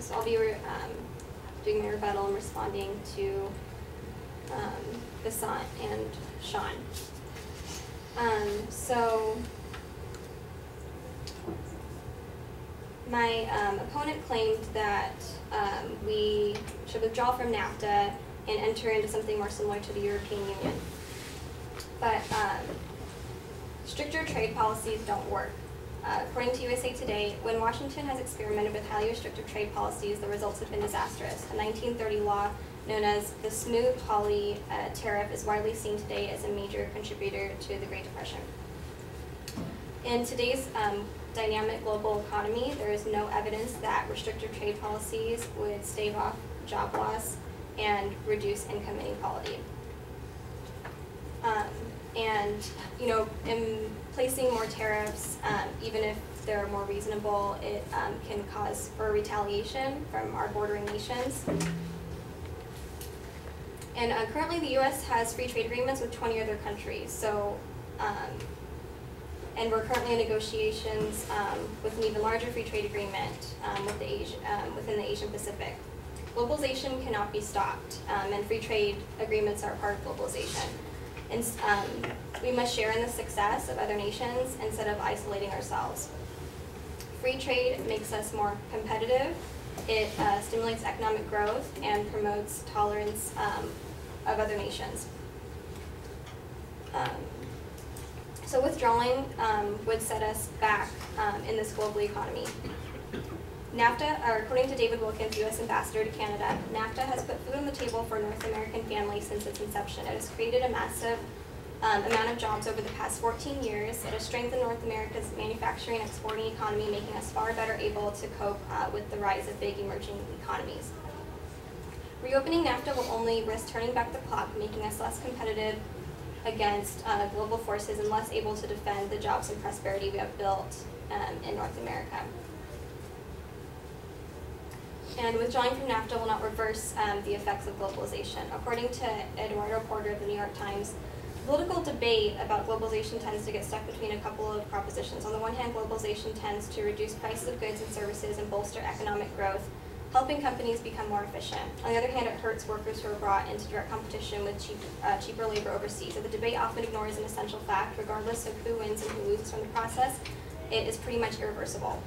So I'll be doing my rebuttal and responding to Vasant and Sean. So my opponent claimed that we should withdraw from NAFTA and enter into something more similar to the European Union. But stricter trade policies don't work. According to USA Today, when Washington has experimented with highly restrictive trade policies, the results have been disastrous. A 1930 law known as the Smoot-Hawley tariff is widely seen today as a major contributor to the Great Depression. In today's dynamic global economy, there is no evidence that restrictive trade policies would stave off job loss and reduce income inequality. And in placing more tariffs, even if they're more reasonable, it can cause for retaliation from our bordering nations. And currently the U.S. has free trade agreements with 20 other countries. So, and we're currently in negotiations with an even larger free trade agreement with within the Asian Pacific. Globalization cannot be stopped, and free trade agreements are part of globalization. And we must share in the success of other nations instead of isolating ourselves. Free trade makes us more competitive. It stimulates economic growth and promotes tolerance of other nations. So withdrawing would set us back in this global economy. NAFTA, or according to David Wilkins, U.S. Ambassador to Canada, NAFTA has put food on the table for North American families since its inception. It has created a massive amount of jobs over the past 14 years. It has strengthened North America's manufacturing and exporting economy, making us far better able to cope with the rise of big emerging economies. Reopening NAFTA will only risk turning back the clock, making us less competitive against global forces and less able to defend the jobs and prosperity we have built in North America. And withdrawing from NAFTA will not reverse the effects of globalization. According to Eduardo Porter of the New York Times, political debate about globalization tends to get stuck between a couple of propositions. On the one hand, globalization tends to reduce prices of goods and services and bolster economic growth, helping companies become more efficient. On the other hand, it hurts workers who are brought into direct competition with cheaper labor overseas. So the debate often ignores an essential fact. Regardless of who wins and who loses from the process, it is pretty much irreversible.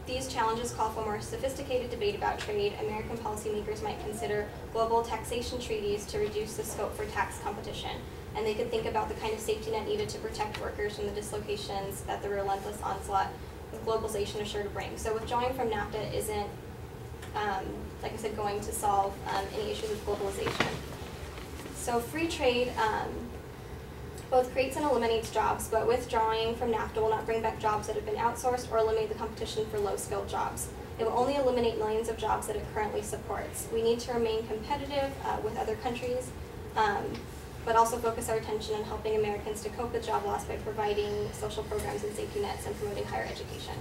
These challenges call for more sophisticated debate about trade. American policymakers might consider global taxation treaties to reduce the scope for tax competition. And they could think about the kind of safety net needed to protect workers from the dislocations that the relentless onslaught of globalization is sure to bring. So withdrawing from NAFTA isn't, like I said, going to solve any issues with globalization. So free trade both creates and eliminates jobs, but withdrawing from NAFTA will not bring back jobs that have been outsourced or eliminate the competition for low-skilled jobs. It will only eliminate millions of jobs that it currently supports. We need to remain competitive with other countries, but also focus our attention on helping Americans to cope with job loss by providing social programs and safety nets and promoting higher education.